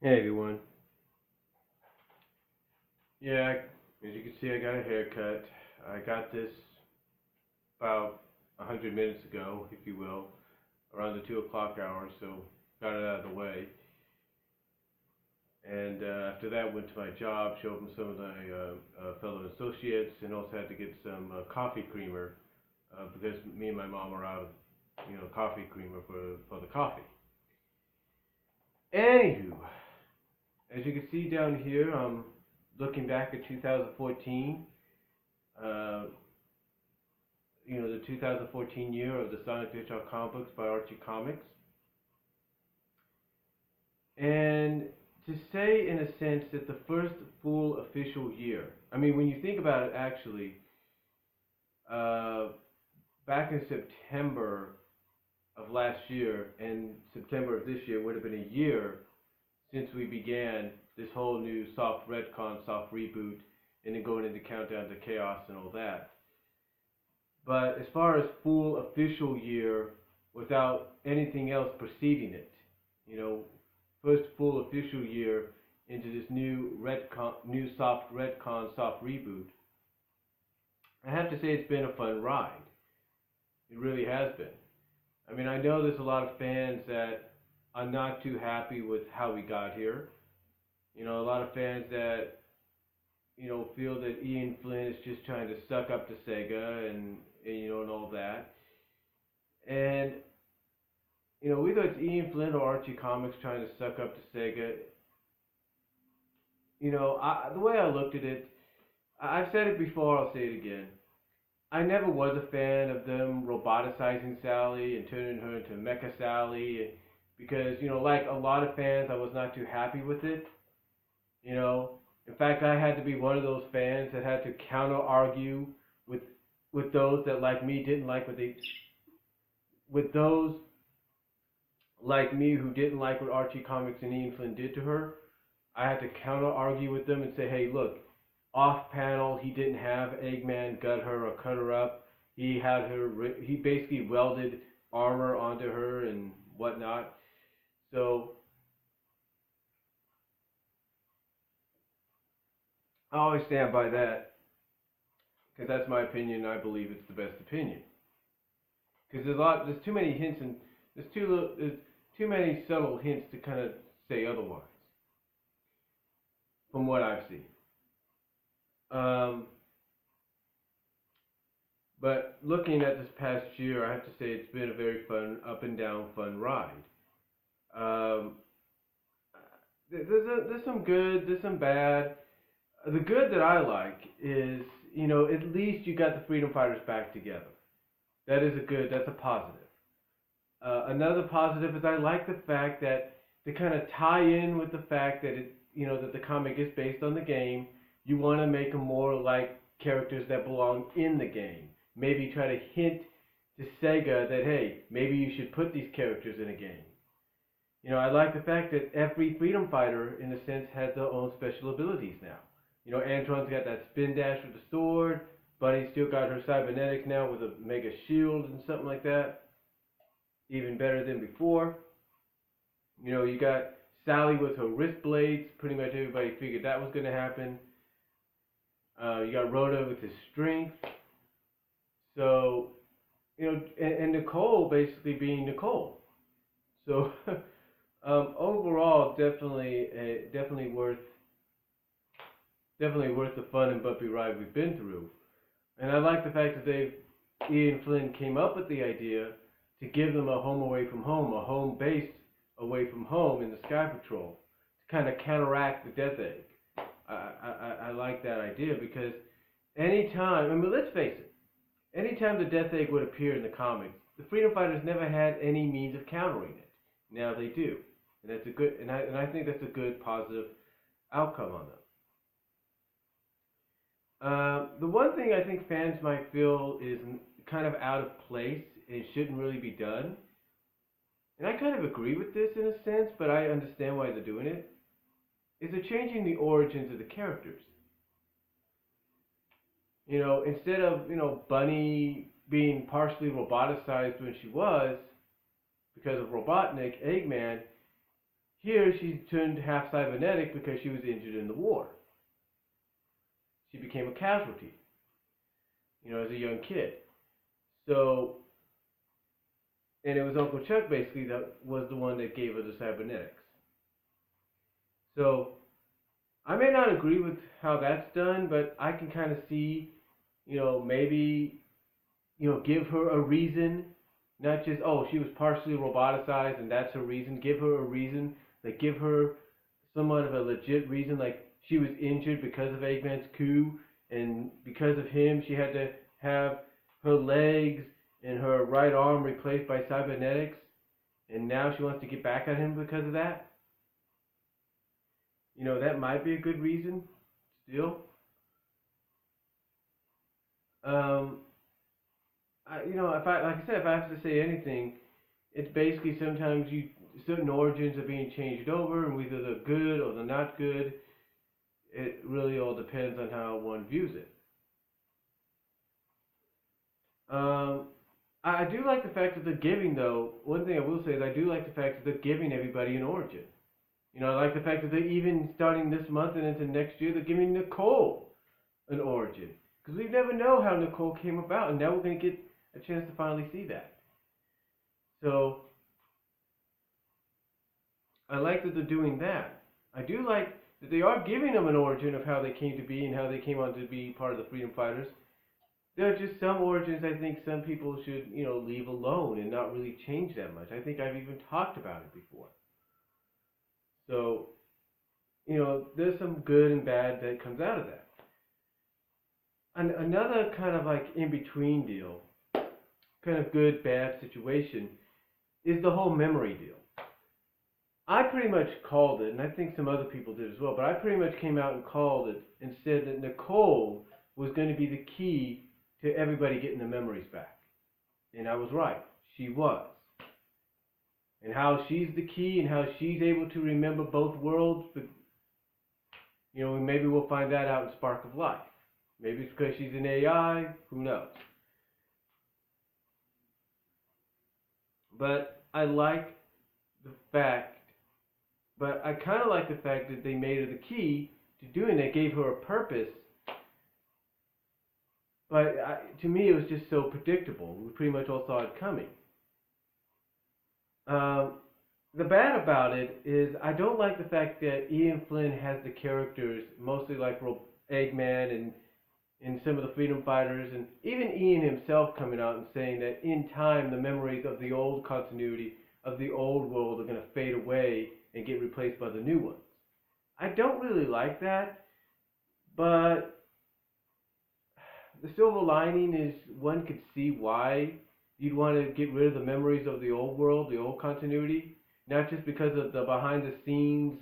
Hey everyone. Yeah, as you can see, I got a haircut. I got this about 100 minutes ago, if you will, around the 2 o'clock hour, so got it out of the way. And after that, went to my job, showed them some of my fellow associates, and also had to get some coffee creamer because me and my mom are out of, coffee creamer for the coffee. Anywho, as you can see down here, I'm looking back at 2014. Uh, the 2014 year of the Sonic the Hedgehog comic books by Archie Comics. And to say, in a sense, that the first full official year, I mean, when you think about it, actually, uh, back in September of last year and September of this year would have been a year since we began this whole new soft retcon, soft reboot, and then going into Countdown to Chaos and all that. But as far as full official year without anything else preceding it, you know, first full official year into this new soft retcon, soft reboot, I have to say it's been a fun ride. It really has been. I mean, I know there's a lot of fans that are not too happy with how we got here. A lot of fans that feel that Ian Flynn is just trying to suck up to Sega and all that. And whether it's Ian Flynn or Archie Comics trying to suck up to Sega, the way I looked at it, I've said it before, I'll say it again. I never was a fan of them roboticizing Sally and turning her into Mecha Sally because, like a lot of fans, I was not too happy with it. You know, in fact, I had to be one of those fans that had to counter argue with with those that like me didn't like what they with those like me who didn't like what Archie Comics and Ian Flynn did to her. I had to counter argue with them and say, hey, look, off panel, he didn't have Eggman gut her or cut her up. He had her. He basically welded armor onto her and whatnot. So I always stand by that because that's my opinion. And I believe it's the best opinion because there's too many hints and there's too many subtle hints to kind of say otherwise from what I've seen. Um, but looking at this past year, I have to say it's been a very fun, up and down, fun ride. Um, there's some good, there's some bad. The good that I like is, at least you got the Freedom Fighters back together. That is a good, that's a positive. Another positive is I like the fact that they kind of tie in with the fact that that the comic is based on the game. You want to make them more like characters that belong in the game. Maybe try to hint to Sega that hey, maybe you should put these characters in a game. I like the fact that every Freedom Fighter, in a sense, has their own special abilities now. Antron's got that spin dash with the sword. Bunny's still got her cybernetics now with a mega shield and something like that. Even better than before. You got Sally with her wrist blades. Pretty much everybody figured that was going to happen. You got Rhoda with his strength. So, and Nicole basically being Nicole. So, overall, definitely worth the fun and bumpy ride we've been through. And I like the fact that Ian Flynn came up with the idea to give them a home away from home, a home base away from home in the Sky Patrol to kind of counteract the Death Egg. I like that idea because anytime, I mean, let's face it, anytime the Death Egg would appear in the comics, the Freedom Fighters never had any means of countering it. Now they do, and that's a good, and I think that's a good positive outcome on them. The one thing I think fans might feel is kind of out of place and shouldn't really be done, and I kind of agree with this in a sense, but I understand why they're doing it, is they're changing the origins of the characters. Instead of, Bunny being partially roboticized when she was, because of Robotnik, Eggman, here she turned half cybernetic because she was injured in the war. She became a casualty, as a young kid. So, and it was Uncle Chuck basically that was the one that gave her the cybernetics. So, I may not agree with how that's done, but I can kind of see, maybe, give her a reason, not just, oh, she was partially roboticized and that's her reason. Give her a reason, like give her somewhat of a legit reason, like she was injured because of Eggman's coup, and because of him, she had to have her legs and her right arm replaced by cybernetics, and now she wants to get back at him because of that. That might be a good reason, still. Um, if I, like I said, if I have to say anything, it's basically sometimes certain origins are being changed over, and whether they're good or they're not good, it really all depends on how one views it. I do like the fact that they're giving, though. One thing I will say is I do like the fact that they're giving everybody an origin. I like the fact that they're even starting this month and into next year, they're giving Nicole an origin. Because we never know how Nicole came about, and now we're going to get a chance to finally see that. So, I like that they're doing that. I do like that they are giving them an origin of how they came to be and how they came on to be part of the Freedom Fighters. There are just some origins I think some people should, leave alone and not really change that much. I think I've even talked about it before. So, there's some good and bad that comes out of that. And another kind of like in-between deal, kind of good, bad situation, is the whole memory deal. I pretty much called it, and I think some other people did as well, but I pretty much came out and called it and said that Nicole was going to be the key to everybody getting the memories back. And I was right. She was. And how she's the key and how she's able to remember both worlds, but, maybe we'll find that out in Spark of Life. Maybe it's because she's an AI, who knows. But I like the fact, but I kind of like the fact that they made her the key to doing it, gave her a purpose. But to me, it was just so predictable. We pretty much all saw it coming. The bad about it is I don't like the fact that Ian Flynn has the characters mostly like Eggman and some of the Freedom Fighters, and even Ian himself coming out and saying that in time the memories of the old continuity, of the old world, are going to fade away and get replaced by the new ones. I don't really like that, but the silver lining is one could see why you'd want to get rid of the memories of the old world, the old continuity, not just because of the behind-the-scenes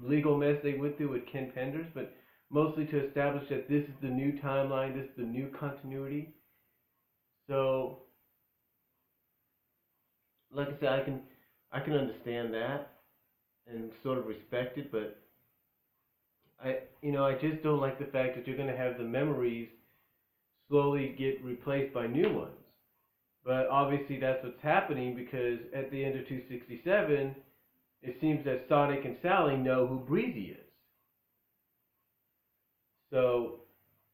legal mess they went through with Ken Penders, but mostly to establish that this is the new timeline, this is the new continuity. So, like I said, I can understand that and sort of respect it, but I just don't like the fact that you're going to have the memories slowly get replaced by new ones. But obviously that's what's happening because at the end of 267, it seems that Sonic and Sally know who Breezy is. So,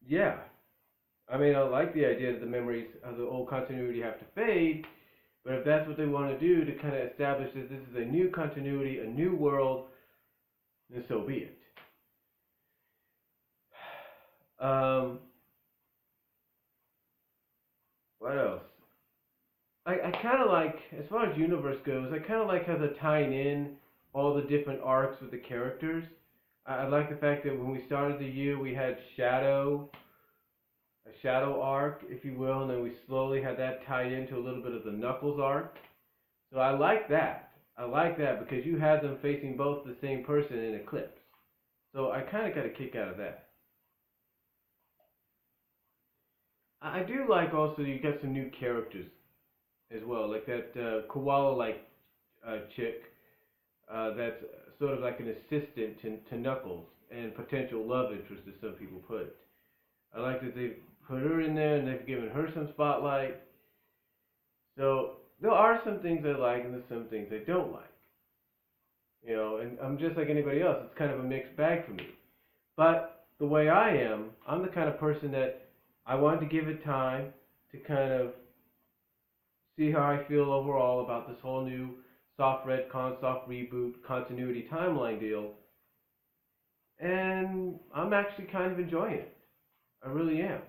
yeah. I mean, I like the idea that the memories of the old continuity have to fade, but if that's what they want to do to kind of establish that this is a new continuity, a new world, then so be it. What else? I kind of like, as far as universe goes, I kind of like how they're tying in all the different arcs with the characters. I like the fact that when we started the year, we had a Shadow arc, if you will, and then we slowly had that tied into a little bit of the Knuckles arc. So I like that. I like that because you had them facing both the same person in Eclipse. So I kind of got a kick out of that. I do like also you got some new characters as well, like that koala-like chick that's sort of like an assistant to Knuckles and potential love interest, as some people put it. I like that they've put her in there and they've given her some spotlight. So there are some things I like and there's some things I don't like. You know, and I'm just like anybody else. It's kind of a mixed bag for me. But the way I am, I'm the kind of person that I want to give it time to kind of see how I feel overall about this whole new soft retcon, soft reboot, continuity timeline deal. And I'm actually kind of enjoying it. I really am.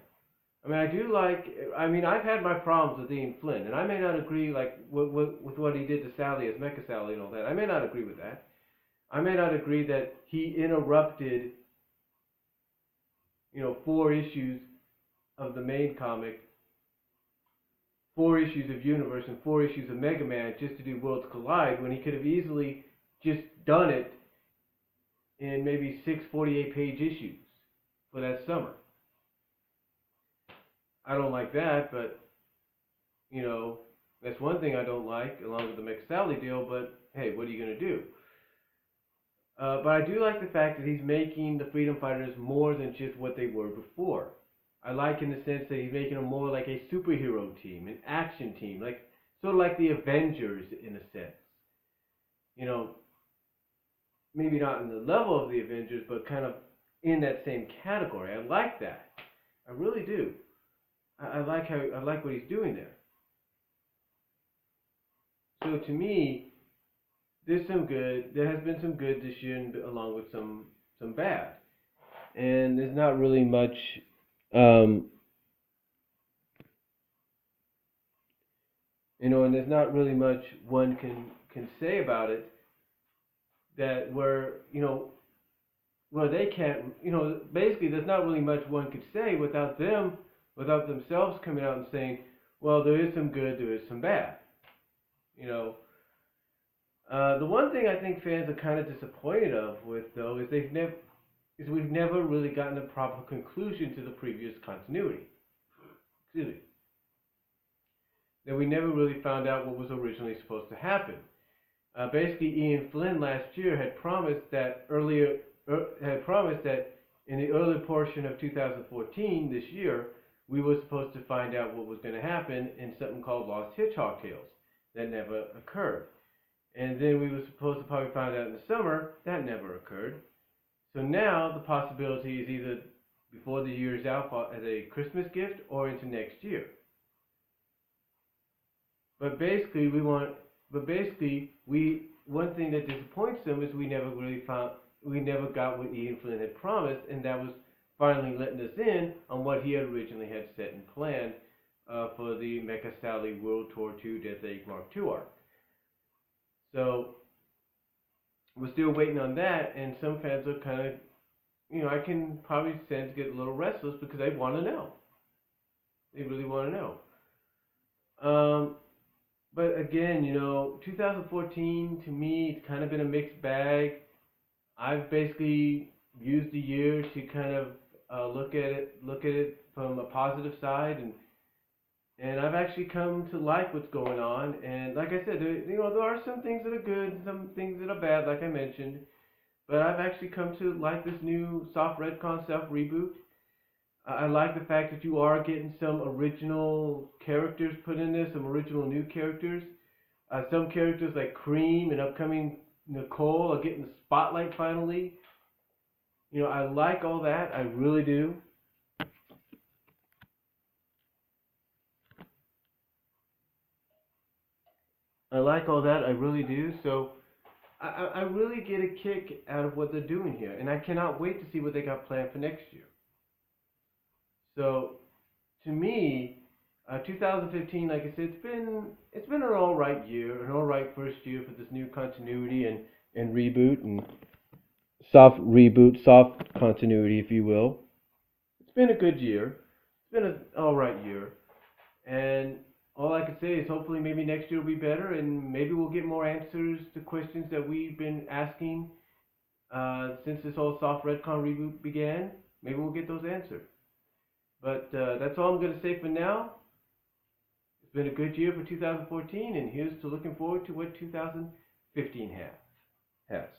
I mean, I do like. I mean, I've had my problems with Ian Flynn, and I may not agree like with what he did to Sally as Mecha Sally and all that. I may not agree with that. I may not agree that he interrupted, 4 issues of the main comic, 4 issues of Universe, and 4 issues of Mega Man just to do Worlds Collide when he could have easily just done it in maybe 6 48-page issues for that summer. I don't like that, but that's one thing I don't like, along with the McSally deal. But hey, what are you gonna do? But I do like the fact that he's making the Freedom Fighters more than just what they were before. I like in the sense that he's making them more like a superhero team, an action team, like sort of like the Avengers in a sense. You know, maybe not in the level of the Avengers, but kind of in that same category. I like that. I really do. I like what he's doing there. So to me, there's some good. There has been some good this year, along with some bad. And there's not really much. Um, and there's not really much one can say about it that where they can't. Basically, there's not really much one could say without themselves coming out and saying, well, there is some good, there is some bad. You know, the one thing I think fans are kind of disappointed with though is we've never really gotten a proper conclusion to the previous continuity. Excuse me. That we never really found out what was originally supposed to happen. Basically, Ian Flynn last year had promised that in the early portion of 2014, this year, we were supposed to find out what was going to happen in something called Lost Hedgehog Tales. That never occurred. And then we were supposed to probably find out in the summer. That never occurred. So now the possibility is either before the year is out as a Christmas gift or into next year. But basically, one thing that disappoints them is we never got what Ian Flynn had promised, and that was finally letting us in on what he originally had set and planned for the Mecha Sally World Tour 2 Death Egg Mark II arc. So we're still waiting on that, and some fans are kind of, I can probably sense get a little restless because they want to know. They really want to know. But again, 2014 to me, it's kind of been a mixed bag. I've basically used the year to kind of look at it from a positive side, and I've actually come to like what's going on. And like I said, there are some things that are good, some things that are bad, like I mentioned. But I've actually come to like this new soft retcon self reboot. I like the fact that you are getting some original characters put in there, some original new characters. Some characters like Cream and upcoming Nicole are getting the spotlight finally. I like all that. I really do. I like all that. I really do. So I really get a kick out of what they're doing here, and I cannot wait to see what they got planned for next year. So, to me, 2015, like I said, it's been an all right year, an all right first year for this new continuity and reboot and soft continuity, if you will. It's been a good year. It's been an all right year, and all I can say is hopefully maybe next year will be better, and maybe we'll get more answers to questions that we've been asking since this whole soft retcon reboot began. Maybe we'll get those answered. But that's all I'm going to say for now. It's been a good year for 2014, and here's to looking forward to what 2015 has.